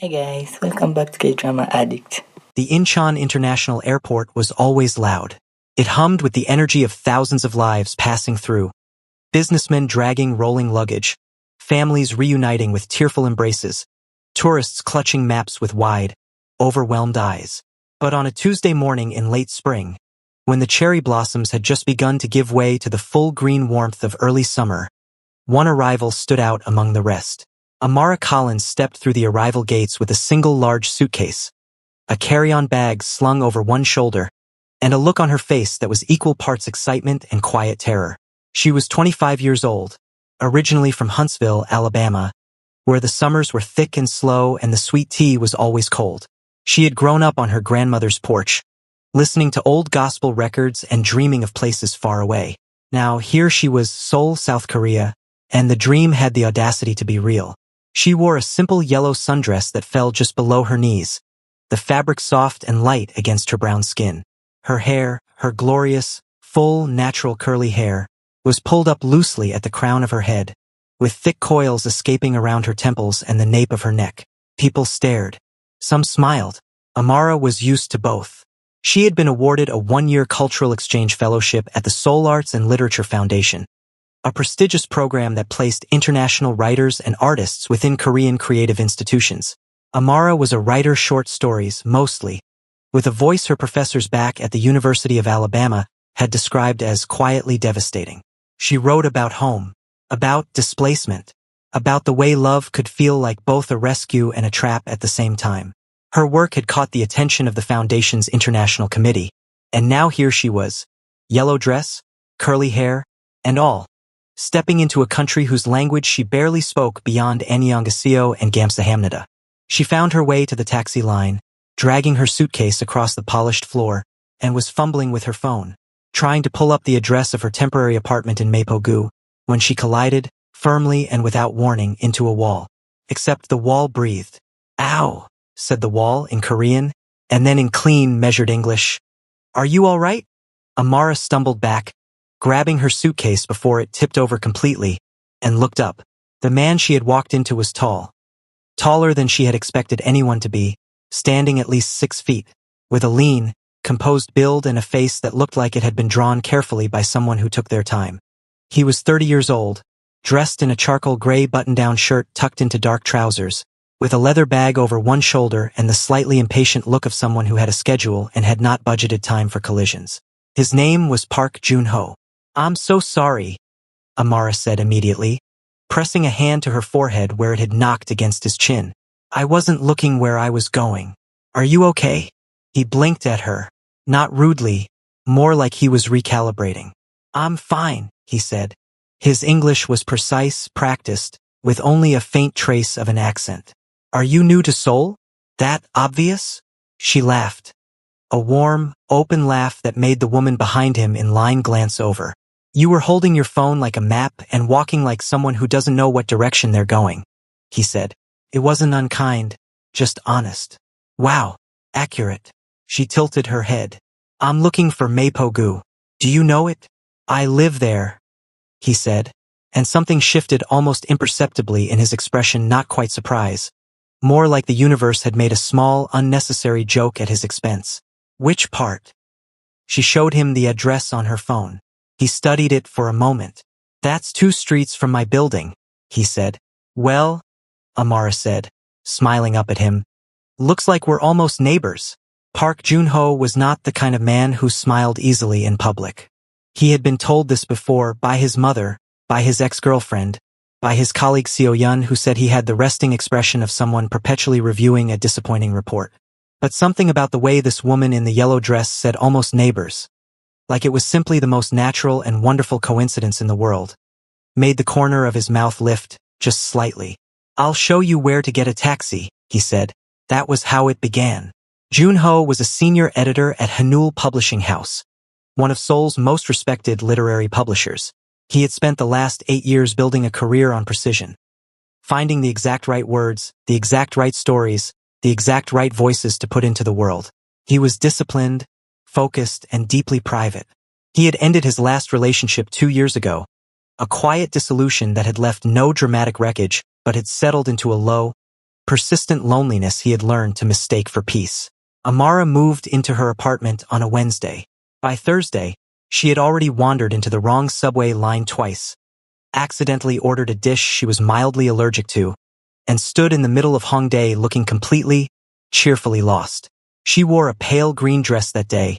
Hi guys, welcome back to K-Drama Addict. The Incheon International Airport was always loud. It hummed with the energy of thousands of lives passing through. Businessmen dragging rolling luggage, families reuniting with tearful embraces, tourists clutching maps with wide, overwhelmed eyes. But on a Tuesday morning in late spring, when the cherry blossoms had just begun to give way to the full green warmth of early summer, one arrival stood out among the rest. Amara Collins stepped through the arrival gates with a single large suitcase, a carry-on bag slung over one shoulder, and a look on her face that was equal parts excitement and quiet terror. She was 25 years old, originally from Huntsville, Alabama, where the summers were thick and slow and the sweet tea was always cold. She had grown up on her grandmother's porch, listening to old gospel records and dreaming of places far away. Now here she was, Seoul, South Korea, and the dream had the audacity to be real. She wore a simple yellow sundress that fell just below her knees, the fabric soft and light against her brown skin. Her hair, her glorious, full, natural curly hair, was pulled up loosely at the crown of her head, with thick coils escaping around her temples and the nape of her neck. People stared. Some smiled. Amara was used to both. She had been awarded a one-year cultural exchange fellowship at the Seoul Arts and Literature Foundation, a prestigious program that placed international writers and artists within Korean creative institutions. Amara was a writer short stories, mostly, with a voice her professors back at the University of Alabama had described as quietly devastating. She wrote about home, about displacement, about the way love could feel like both a rescue and a trap at the same time. Her work had caught the attention of the Foundation's International Committee, and now here she was, yellow dress, curly hair, and all, stepping into a country whose language she barely spoke beyond Annyeonghaseyo and Gamsahamnida. She found her way to the taxi line, dragging her suitcase across the polished floor, and was fumbling with her phone, trying to pull up the address of her temporary apartment in Mapogu, when she collided, firmly and without warning, into a wall. Except the wall breathed. "Ow," said the wall in Korean, and then in clean, measured English. "Are you all right?" Amara stumbled back, grabbing her suitcase before it tipped over completely, and looked up. The man she had walked into was tall. Taller than she had expected anyone to be, standing at least 6 feet, with a lean, composed build and a face that looked like it had been drawn carefully by someone who took their time. He was 30 years old, dressed in a charcoal gray button-down shirt tucked into dark trousers, with a leather bag over one shoulder and the slightly impatient look of someone who had a schedule and had not budgeted time for collisions. His name was Park Joon-ho. "I'm so sorry," Amara said immediately, pressing a hand to her forehead where it had knocked against his chin. "I wasn't looking where I was going. Are you okay?" He blinked at her, not rudely, more like he was recalibrating. "I'm fine," he said. His English was precise, practiced, with only a faint trace of an accent. "Are you new to Seoul? That obvious?" She laughed. A warm, open laugh that made the woman behind him in line glance over. "You were holding your phone like a map and walking like someone who doesn't know what direction they're going," he said. It wasn't unkind, just honest. "Wow, accurate." She tilted her head. "I'm looking for Mapogu. Do you know it?" "I live there," he said, and something shifted almost imperceptibly in his expression, not quite surprise. More like the universe had made a small, unnecessary joke at his expense. "Which part?" She showed him the address on her phone. He studied it for a moment. "That's 2 streets from my building," he said. "Well," Amara said, smiling up at him, "looks like we're almost neighbors." Park Joon-ho was not the kind of man who smiled easily in public. He had been told this before by his mother, by his ex-girlfriend, by his colleague Seo-yun, who said he had the resting expression of someone perpetually reviewing a disappointing report. But something about the way this woman in the yellow dress said almost neighbors, like it was simply the most natural and wonderful coincidence in the world, made the corner of his mouth lift, just slightly. "I'll show you where to get a taxi," he said. That was how it began. Joon-ho was a senior editor at Hanul Publishing House, one of Seoul's most respected literary publishers. He had spent the last 8 years building a career on precision, finding the exact right words, the exact right stories, the exact right voices to put into the world. He was disciplined, focused, and deeply private. He had ended his last relationship 2 years ago, a quiet dissolution that had left no dramatic wreckage, but had settled into a low, persistent loneliness he had learned to mistake for peace. Amara moved into her apartment on a Wednesday. By Thursday, she had already wandered into the wrong subway line twice, accidentally ordered a dish she was mildly allergic to, and stood in the middle of Hongdae looking completely, cheerfully lost. She wore a pale green dress that day,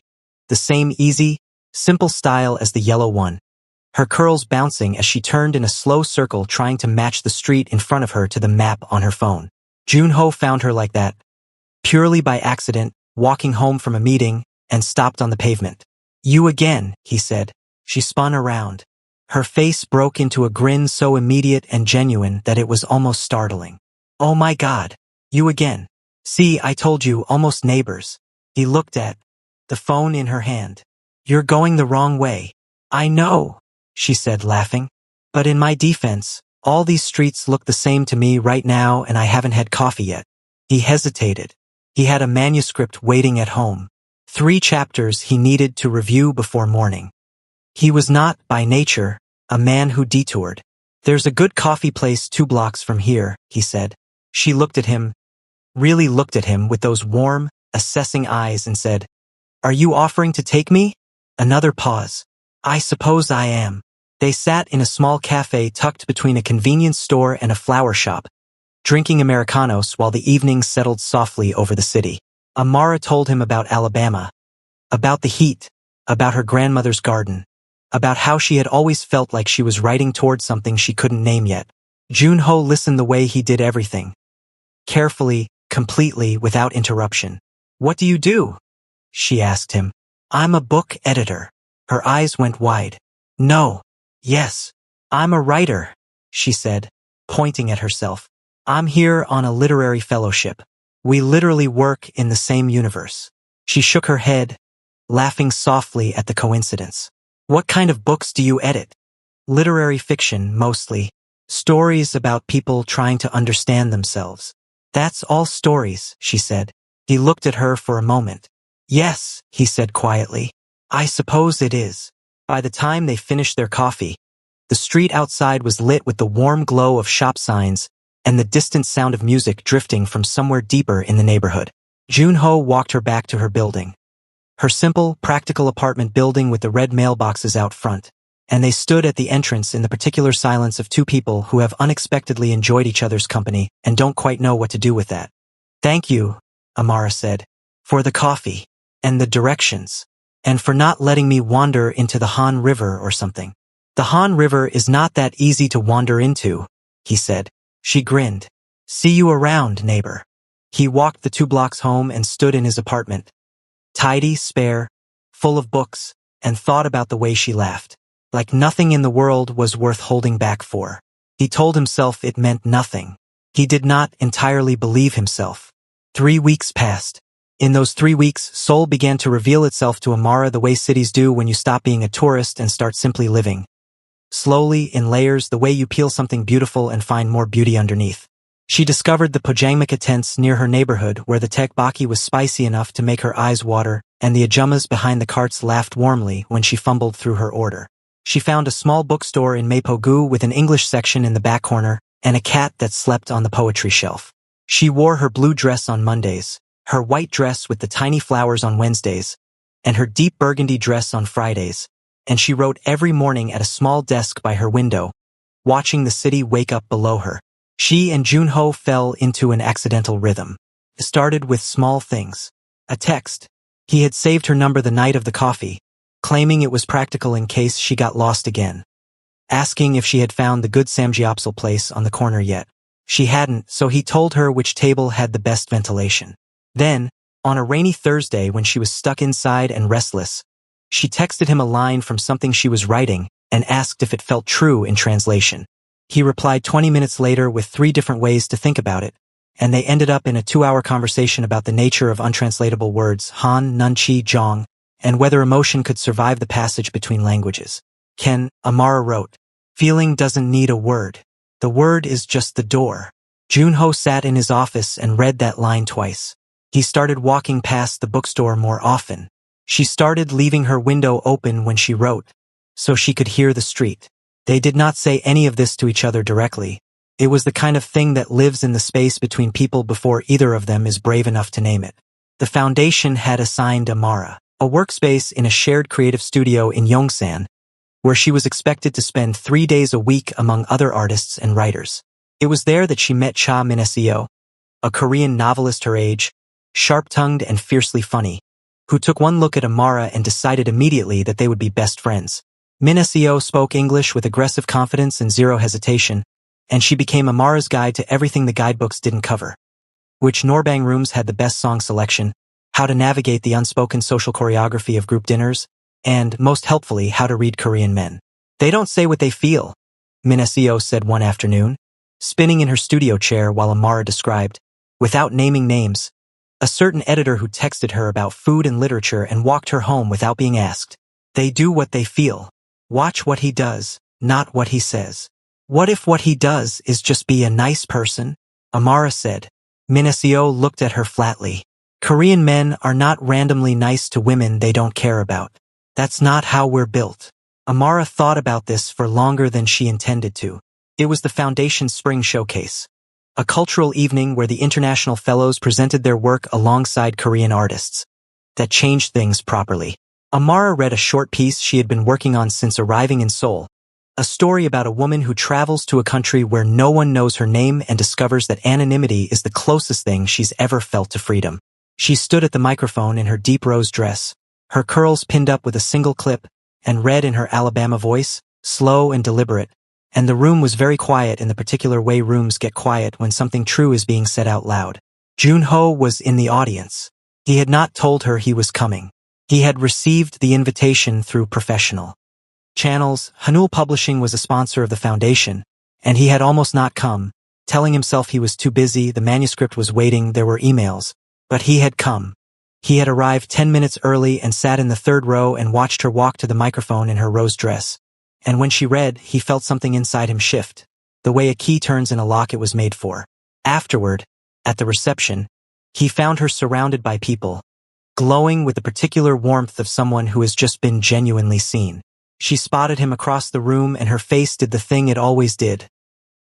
the same easy, simple style as the yellow one, her curls bouncing as she turned in a slow circle trying to match the street in front of her to the map on her phone. Junho found her like that, purely by accident, walking home from a meeting, and stopped on the pavement. "You again," he said. She spun around. Her face broke into a grin so immediate and genuine that it was almost startling. "Oh my God, you again. See, I told you, almost neighbors." He looked at the phone in her hand. "You're going the wrong way." "I know," she said, laughing. "But in my defense, all these streets look the same to me right now and I haven't had coffee yet." He hesitated. He had a manuscript waiting at home. 3 chapters he needed to review before morning. He was not, by nature, a man who detoured. "There's a good coffee place 2 blocks from here," he said. She looked at him, really looked at him with those warm, assessing eyes and said, "Are you offering to take me?" Another pause. "I suppose I am." They sat in a small cafe tucked between a convenience store and a flower shop, drinking Americanos while the evening settled softly over the city. Amara told him about Alabama, about the heat, about her grandmother's garden, about how she had always felt like she was writing towards something she couldn't name yet. Junho listened the way he did everything, carefully, completely, without interruption. "What do you do?" she asked him. "I'm a book editor." Her eyes went wide. "No. Yes. I'm a writer," she said, pointing at herself. "I'm here on a literary fellowship. We literally work in the same universe." She shook her head, laughing softly at the coincidence. "What kind of books do you edit?" "Literary fiction, mostly. Stories about people trying to understand themselves." "That's all stories," she said. He looked at her for a moment. "Yes," he said quietly. "I suppose it is." By the time they finished their coffee, the street outside was lit with the warm glow of shop signs and the distant sound of music drifting from somewhere deeper in the neighborhood. Junho walked her back to her building. Her simple, practical apartment building with the red mailboxes out front, and they stood at the entrance in the particular silence of 2 people who have unexpectedly enjoyed each other's company and don't quite know what to do with that. "Thank you," Amara said, "for the coffee, and the directions, and for not letting me wander into the Han River or something." "The Han River is not that easy to wander into," he said. She grinned. "See you around, neighbor." He walked the 2 blocks home and stood in his apartment, tidy, spare, full of books, and thought about the way she laughed. Like nothing in the world was worth holding back for. He told himself it meant nothing. He did not entirely believe himself. 3 weeks passed. In those 3 weeks, Seoul began to reveal itself to Amara the way cities do when you stop being a tourist and start simply living. Slowly, in layers, the way you peel something beautiful and find more beauty underneath. She discovered the Pojangmaka tents near her neighborhood where the tteokbokki was spicy enough to make her eyes water, and the ajumas behind the carts laughed warmly when she fumbled through her order. She found a small bookstore in Mapogu with an English section in the back corner and a cat that slept on the poetry shelf. She wore her blue dress on Mondays, her white dress with the tiny flowers on Wednesdays, and her deep burgundy dress on Fridays, and she wrote every morning at a small desk by her window, watching the city wake up below her. She and Junho fell into an accidental rhythm. It started with small things. A text. He had saved her number the night of the coffee, claiming it was practical in case she got lost again. Asking if she had found the good samgyeopsal place on the corner yet. She hadn't, so he told her which table had the best ventilation. Then, on a rainy Thursday when she was stuck inside and restless, she texted him a line from something she was writing and asked if it felt true in translation. He replied 20 minutes later with 3 different ways to think about it, and they ended up in a 2-hour conversation about the nature of untranslatable words, Han, Nunchi, Jong, and whether emotion could survive the passage between languages. Ken, Amara wrote, "Feeling doesn't need a word. The word is just the door." Junho sat in his office and read that line twice. He started walking past the bookstore more often. She started leaving her window open when she wrote, so she could hear the street. They did not say any of this to each other directly, It was the kind of thing that lives in the space between people before either of them is brave enough to name it. The foundation had assigned Amara a workspace in a shared creative studio in Yongsan, where she was expected to spend 3 days a week among other artists and writers. It was there that she met Cha Min-seo, a Korean novelist her age, sharp-tongued and fiercely funny, who took one look at Amara and decided immediately that they would be best friends. Min-seo spoke English with aggressive confidence and zero hesitation, and she became Amara's guide to everything the guidebooks didn't cover. Which Norbang rooms had the best song selection, how to navigate the unspoken social choreography of group dinners, and, most helpfully, how to read Korean men. They don't say what they feel, Min-seo said one afternoon, spinning in her studio chair while Amara described, without naming names, a certain editor who texted her about food and literature and walked her home without being asked. They do what they feel. Watch what he does, not what he says. What if what he does is just be a nice person? Amara said. Min-seo looked at her flatly. Korean men are not randomly nice to women they don't care about. That's not how we're built. Amara thought about this for longer than she intended to. It was the Foundation's spring showcase, a cultural evening where the international fellows presented their work alongside Korean artists. That changed things properly. Amara read a short piece she had been working on since arriving in Seoul, a story about a woman who travels to a country where no one knows her name and discovers that anonymity is the closest thing she's ever felt to freedom. She stood at the microphone in her deep rose dress, her curls pinned up with a single clip, and read in her Alabama voice, slow and deliberate, and the room was very quiet in the particular way rooms get quiet when something true is being said out loud. Junho was in the audience. He had not told her he was coming. He had received the invitation through professional channels. Hanul Publishing was a sponsor of the foundation, and he had almost not come, telling himself he was too busy, the manuscript was waiting, there were emails. But he had come. He had arrived 10 minutes early and sat in the third row and watched her walk to the microphone in her rose dress. And when she read, he felt something inside him shift, the way a key turns in a lock it was made for. Afterward, at the reception, he found her surrounded by people, glowing with the particular warmth of someone who has just been genuinely seen. She spotted him across the room and her face did the thing it always did.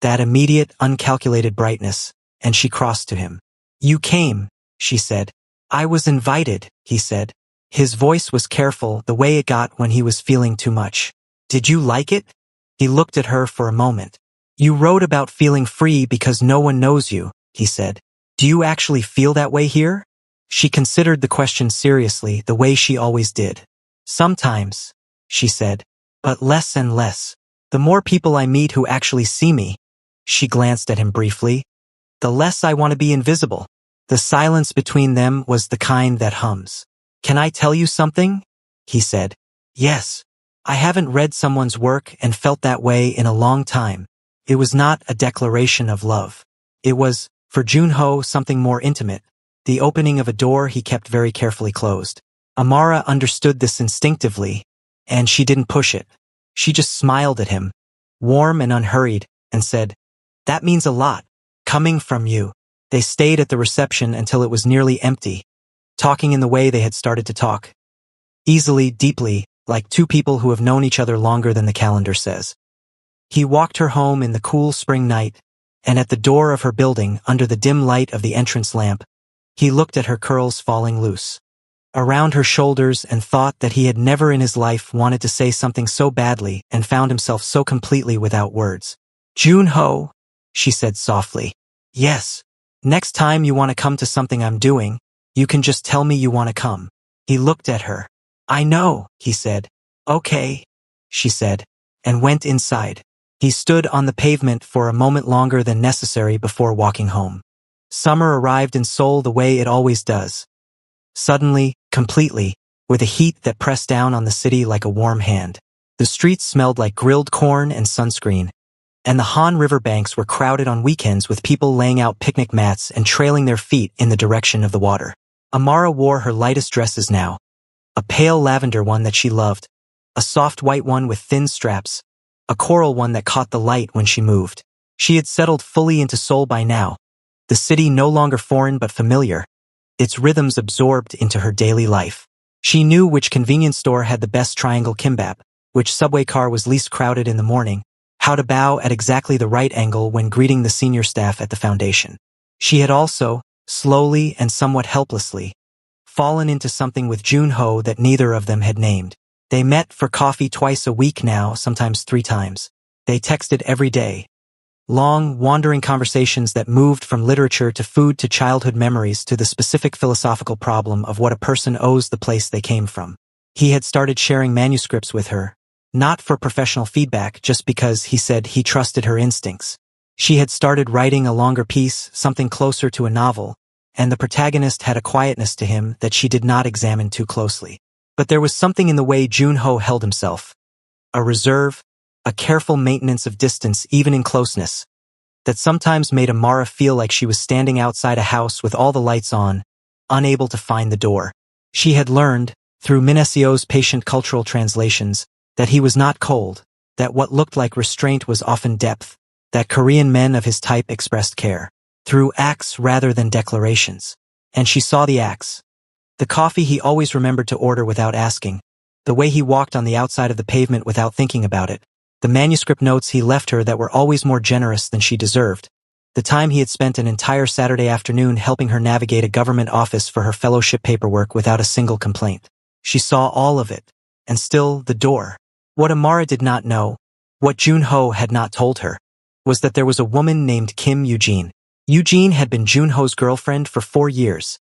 That immediate, uncalculated brightness, and she crossed to him. You came, she said. I was invited, he said. His voice was careful, the way it got when he was feeling too much. Did you like it? He looked at her for a moment. You wrote about feeling free because no one knows you, he said. Do you actually feel that way here? She considered the question seriously, the way she always did. Sometimes, she said, but less and less. The more people I meet who actually see me, she glanced at him briefly, the less I want to be invisible. The silence between them was the kind that hums. Can I tell you something? He said. Yes. I haven't read someone's work and felt that way in a long time. It was not a declaration of love. It was, for Junho, something more intimate, the opening of a door he kept very carefully closed. Amara understood this instinctively, and she didn't push it. She just smiled at him, warm and unhurried, and said, That means a lot, coming from you. They stayed at the reception until it was nearly empty, talking in the way they had started to talk. Easily, deeply, like two people who have known each other longer than the calendar says. He walked her home in the cool spring night, and at the door of her building, under the dim light of the entrance lamp, he looked at her curls falling loose around her shoulders and thought that he had never in his life wanted to say something so badly and found himself so completely without words. Junho, she said softly. Yes. Next time you want to come to something I'm doing, you can just tell me you want to come. He looked at her. I know, he said. Okay, she said, and went inside. He stood on the pavement for a moment longer than necessary before walking home. Summer arrived in Seoul the way it always does. Suddenly, completely, with a heat that pressed down on the city like a warm hand. The streets smelled like grilled corn and sunscreen, and the Han River banks were crowded on weekends with people laying out picnic mats and trailing their feet in the direction of the water. Amara wore her lightest dresses now, a pale lavender one that she loved, a soft white one with thin straps, a coral one that caught the light when she moved. She had settled fully into Seoul by now, the city no longer foreign but familiar, its rhythms absorbed into her daily life. She knew which convenience store had the best triangle kimbap, which subway car was least crowded in the morning, how to bow at exactly the right angle when greeting the senior staff at the foundation. She had also, slowly and somewhat helplessly, fallen into something with Junho that neither of them had named. They met for coffee twice a week now, sometimes 3 times. They texted every day. Long, wandering conversations that moved from literature to food to childhood memories to the specific philosophical problem of what a person owes the place they came from. He had started sharing manuscripts with her, not for professional feedback, just because he said he trusted her instincts. She had started writing a longer piece, something closer to a novel, and the protagonist had a quietness to him that she did not examine too closely. But there was something in the way Junho held himself. A reserve, a careful maintenance of distance even in closeness, that sometimes made Amara feel like she was standing outside a house with all the lights on, unable to find the door. She had learned, through Minasio's patient cultural translations, that he was not cold, that what looked like restraint was often depth, that Korean men of his type expressed care through acts rather than declarations. And she saw the acts. The coffee he always remembered to order without asking, the way he walked on the outside of the pavement without thinking about it, the manuscript notes he left her that were always more generous than she deserved, the time he had spent an entire Saturday afternoon helping her navigate a government office for her fellowship paperwork without a single complaint. She saw all of it, and still the door. What Amara did not know, what Junho had not told her, was that there was a woman named Kim Eugene. Eugene had been Junho's girlfriend for 4 years,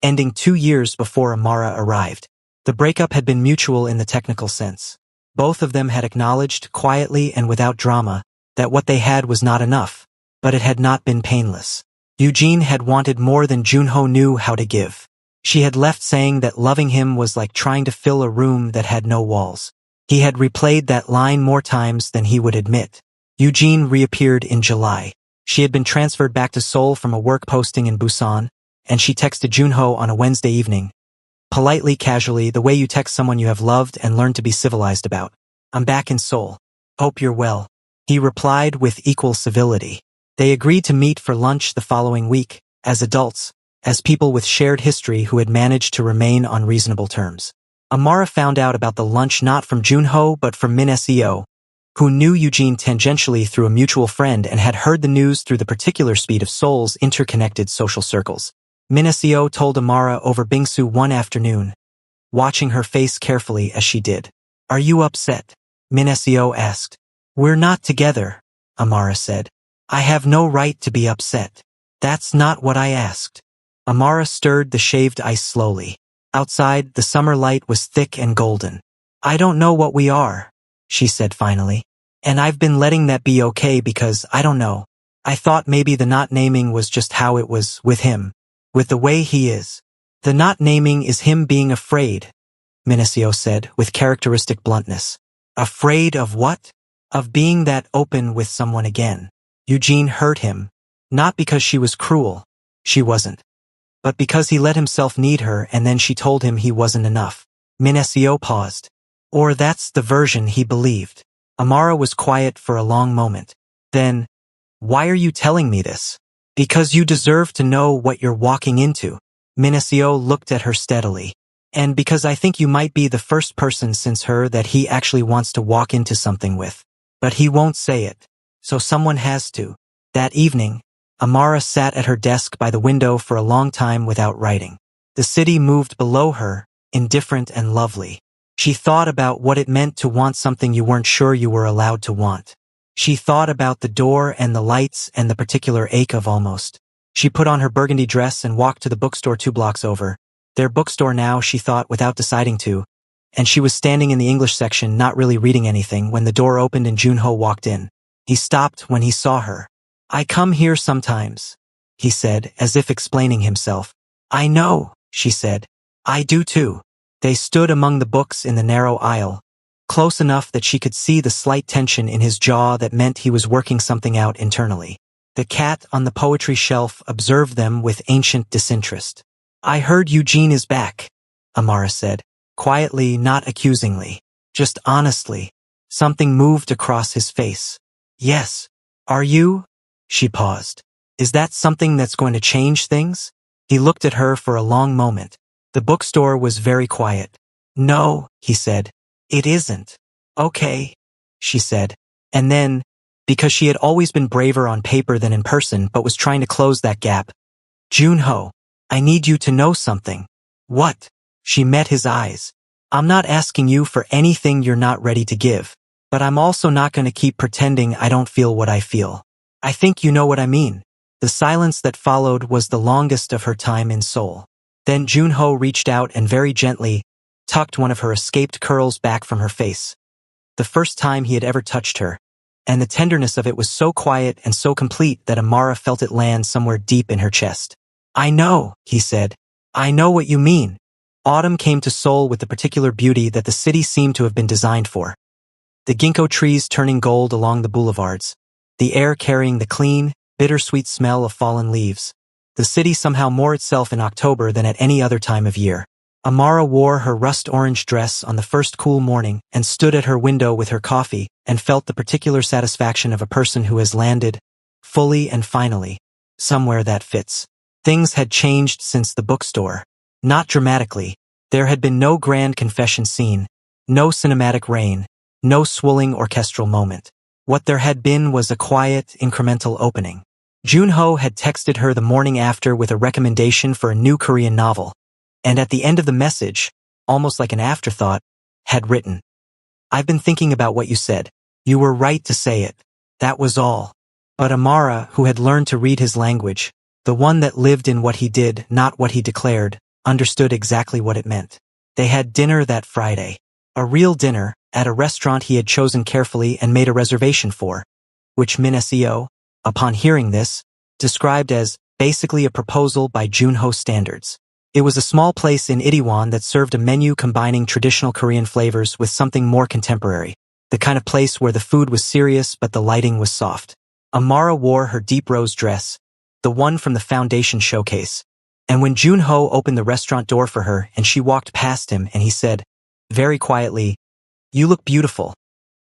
ending 2 years before Amara arrived. The breakup had been mutual in the technical sense. Both of them had acknowledged, quietly and without drama, that what they had was not enough, but it had not been painless. Eugene had wanted more than Junho knew how to give. She had left saying that loving him was like trying to fill a room that had no walls. He had replayed that line more times than he would admit. Eugene reappeared in July. She had been transferred back to Seoul from a work posting in Busan, and she texted Junho on a Wednesday evening. Politely, casually, the way you text someone you have loved and learned to be civilized about. "I'm back in Seoul. Hope you're well." He replied with equal civility. They agreed to meet for lunch the following week, as adults, as people with shared history who had managed to remain on reasonable terms. Amara found out about the lunch not from Junho but from Minacio, who knew Eugene tangentially through a mutual friend and had heard the news through the particular speed of Seoul's interconnected social circles. Minacio told Amara over bingsu one afternoon, watching her face carefully as she did. "Are you upset?" Minacio asked. "We're not together," Amara said. "I have no right to be upset. That's not what I asked." Amara stirred the shaved ice slowly. Outside, the summer light was thick and golden. "I don't know what we are," she said finally. "And I've been letting that be okay because I don't know. I thought maybe the not naming was just how it was with him, with the way he is. The not naming is him being afraid," Minacio said with characteristic bluntness. "Afraid of what?" "Of being that open with someone again." Eugene hurt him, not because she was cruel. She wasn't. But because he let himself need her and then she told him he wasn't enough. Minacio paused. Or that's the version he believed. Amara was quiet for a long moment. Then, "Why are you telling me this?" "Because you deserve to know what you're walking into." Minacio looked at her steadily. "And because I think you might be the first person since her that he actually wants to walk into something with. But he won't say it. So someone has to." That evening, Amara sat at her desk by the window for a long time without writing. The city moved below her, indifferent and lovely. She thought about what it meant to want something you weren't sure you were allowed to want. She thought about the door and the lights and the particular ache of almost. She put on her burgundy dress and walked to the bookstore 2 blocks over. Their bookstore now, she thought, without deciding to. And she was standing in the English section, not really reading anything, when the door opened and Junho walked in. He stopped when he saw her. "I come here sometimes," he said, as if explaining himself. "I know," she said. "I do too." They stood among the books in the narrow aisle, close enough that she could see the slight tension in his jaw that meant he was working something out internally. The cat on the poetry shelf observed them with ancient disinterest. "I heard Eugene is back," Amara said, quietly, not accusingly, just honestly. Something moved across his face. "Yes. Are you?" She paused. "Is that something that's going to change things?" He looked at her for a long moment. The bookstore was very quiet. "No," he said. "It isn't." "Okay," she said. And then, because she had always been braver on paper than in person but was trying to close that gap. Junho, I need you to know something. What? She met his eyes. I'm not asking you for anything you're not ready to give, but I'm also not going to keep pretending I don't feel what I feel. I think you know what I mean. The silence that followed was the longest of her time in Seoul. Then Junho reached out and very gently tucked one of her escaped curls back from her face. The first time he had ever touched her, and the tenderness of it was so quiet and so complete that Amara felt it land somewhere deep in her chest. I know, he said. I know what you mean. Autumn came to Seoul with the particular beauty that the city seemed to have been designed for. The ginkgo trees turning gold along the boulevards, the air carrying the clean, bittersweet smell of fallen leaves. The city somehow more itself in October than at any other time of year. Amara wore her rust-orange dress on the first cool morning and stood at her window with her coffee and felt the particular satisfaction of a person who has landed, fully and finally, somewhere that fits. Things had changed since the bookstore. Not dramatically. There had been no grand confession scene, no cinematic rain, no swelling orchestral moment. What there had been was a quiet, incremental opening. Junho had texted her the morning after with a recommendation for a new Korean novel, and at the end of the message, almost like an afterthought, had written, I've been thinking about what you said. You were right to say it. That was all. But Amara, who had learned to read his language, the one that lived in what he did, not what he declared, understood exactly what it meant. They had dinner that Friday. A real dinner, at a restaurant he had chosen carefully and made a reservation for, which Min Seo, upon hearing this, described as basically a proposal by Junho standards. It was a small place in Itaewon that served a menu combining traditional Korean flavors with something more contemporary, the kind of place where the food was serious but the lighting was soft. Amara wore her deep rose dress, the one from the foundation showcase, and when Junho opened the restaurant door for her and she walked past him and he said, very quietly, You look beautiful.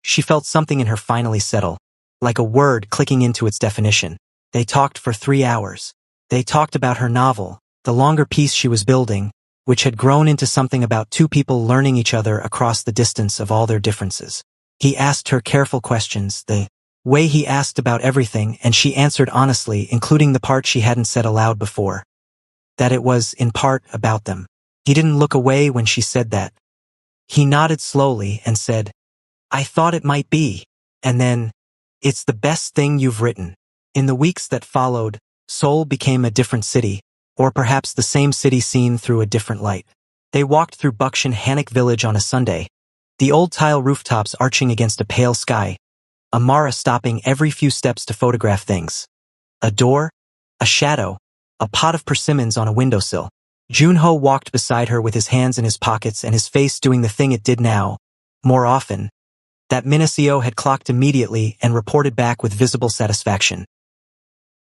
She felt something in her finally settle, like a word clicking into its definition. They talked for 3 hours. They talked about her novel, the longer piece she was building, which had grown into something about two people learning each other across the distance of all their differences. He asked her careful questions, the way he asked about everything, and she answered honestly, including the part she hadn't said aloud before. That it was, in part, about them. He didn't look away when she said that. He nodded slowly and said, I thought it might be. And then, it's the best thing you've written. In the weeks that followed, Seoul became a different city, or perhaps the same city seen through a different light. They walked through Bukshin Hanok village on a Sunday, the old tile rooftops arching against a pale sky, Amara stopping every few steps to photograph things. A door, a shadow, a pot of persimmons on a windowsill. Junho walked beside her with his hands in his pockets and his face doing the thing it did now, more often, that Min Seo had clocked immediately and reported back with visible satisfaction.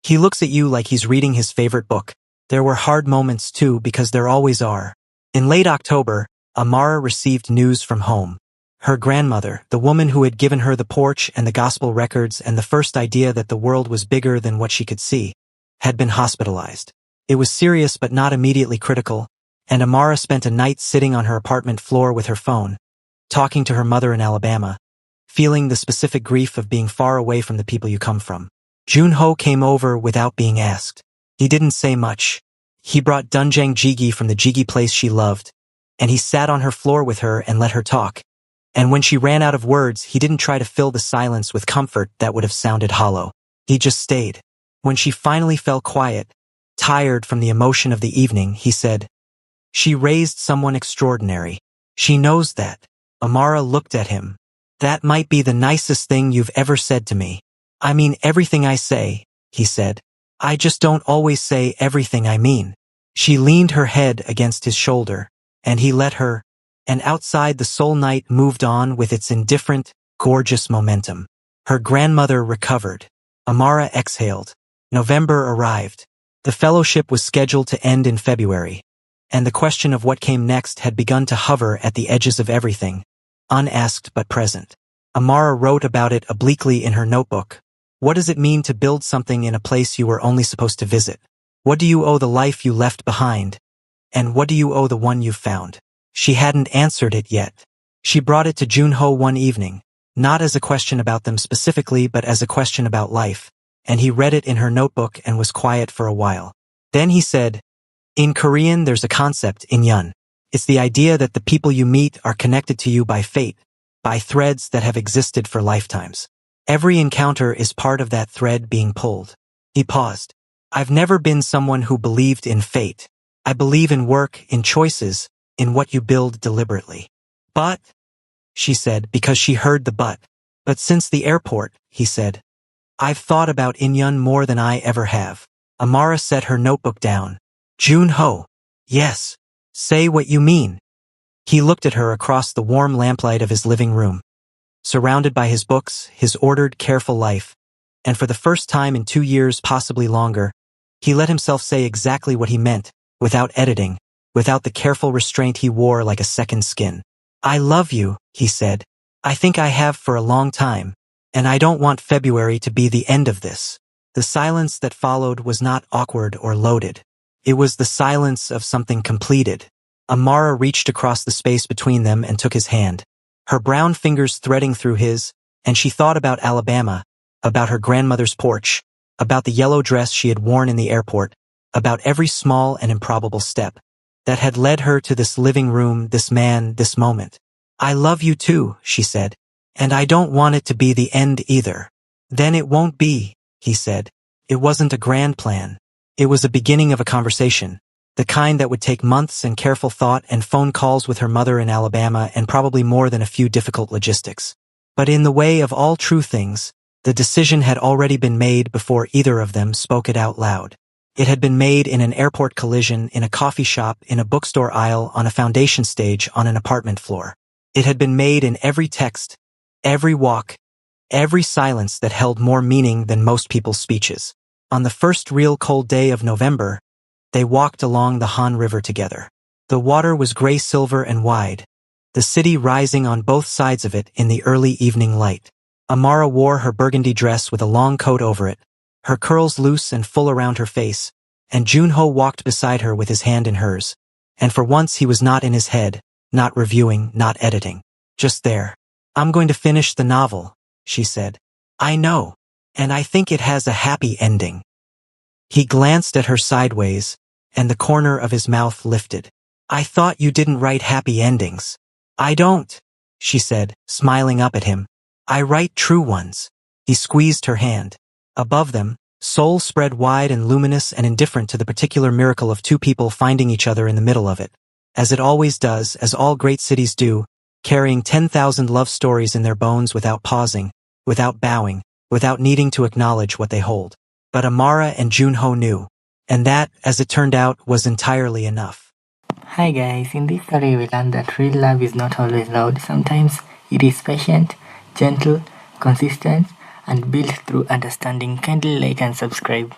He looks at you like he's reading his favorite book. There were hard moments too, because there always are. In late October, Amara received news from home. Her grandmother, the woman who had given her the porch and the gospel records and the first idea that the world was bigger than what she could see, had been hospitalized. It was serious but not immediately critical, and Amara spent a night sitting on her apartment floor with her phone, talking to her mother in Alabama, feeling the specific grief of being far away from the people you come from. Junho came over without being asked. He didn't say much. He brought doenjang jjigae from the jjigae place she loved, and he sat on her floor with her and let her talk. And when she ran out of words, he didn't try to fill the silence with comfort that would have sounded hollow. He just stayed. When she finally fell quiet, tired from the emotion of the evening, he said, She raised someone extraordinary. She knows that. Amara looked at him. That might be the nicest thing you've ever said to me. I mean everything I say, he said. I just don't always say everything I mean. She leaned her head against his shoulder, and he let her, and outside the Seoul night moved on with its indifferent, gorgeous momentum. Her grandmother recovered. Amara exhaled. November arrived. The fellowship was scheduled to end in February, and the question of what came next had begun to hover at the edges of everything, unasked but present. Amara wrote about it obliquely in her notebook. What does it mean to build something in a place you were only supposed to visit? What do you owe the life you left behind? And what do you owe the one you've found? She hadn't answered it yet. She brought it to Junho one evening, not as a question about them specifically but as a question about life, and he read it in her notebook and was quiet for a while. Then he said, "In Korean there's a concept, inyeon. It's the idea that the people you meet are connected to you by fate, by threads that have existed for lifetimes. Every encounter is part of that thread being pulled." He paused. "I've never been someone who believed in fate. I believe in work, in choices, in what you build deliberately." "But," she said, because she heard the but since the airport," he said, "I've thought about inyeon more than I ever have." Amara set her notebook down. "Junho. Yes. Say what you mean." He looked at her across the warm lamplight of his living room. Surrounded by his books, his ordered, careful life, and for the first time in 2 years, possibly longer, he let himself say exactly what he meant, without editing, without the careful restraint he wore like a second skin. "I love you," he said. "I think I have for a long time, and I don't want February to be the end of this." The silence that followed was not awkward or loaded. It was the silence of something completed. Amara reached across the space between them and took his hand, her brown fingers threading through his, and she thought about Alabama, about her grandmother's porch, about the yellow dress she had worn in the airport, about every small and improbable step that had led her to this living room, this man, this moment. "I love you too," she said, "and I don't want it to be the end either." "Then it won't be," he said. It wasn't a grand plan. It was a beginning of a conversation, the kind that would take months and careful thought and phone calls with her mother in Alabama and probably more than a few difficult logistics. But in the way of all true things, the decision had already been made before either of them spoke it out loud. It had been made in an airport collision, in a coffee shop, in a bookstore aisle, on a foundation stage, on an apartment floor. It had been made in every text, every walk, every silence that held more meaning than most people's speeches. On the first real cold day of November, they walked along the Han River together. The water was gray-silver and wide, the city rising on both sides of it in the early evening light. Amara wore her burgundy dress with a long coat over it, her curls loose and full around her face, and Junho walked beside her with his hand in hers. And for once he was not in his head, not reviewing, not editing. Just there. "I'm going to finish the novel," she said. "I know. And I think it has a happy ending." He glanced at her sideways, and the corner of his mouth lifted. "I thought you didn't write happy endings." "I don't," she said, smiling up at him. "I write true ones." He squeezed her hand. Above them, Seoul spread wide and luminous and indifferent to the particular miracle of two people finding each other in the middle of it. As it always does, as all great cities do, carrying 10,000 love stories in their bones without pausing, without bowing, without needing to acknowledge what they hold. But Amara and Junho knew, and that, as it turned out, was entirely enough. Hi guys, in this story we learned that real love is not always loud. Sometimes it is patient, gentle, consistent, and built through understanding. Kindly like and subscribe.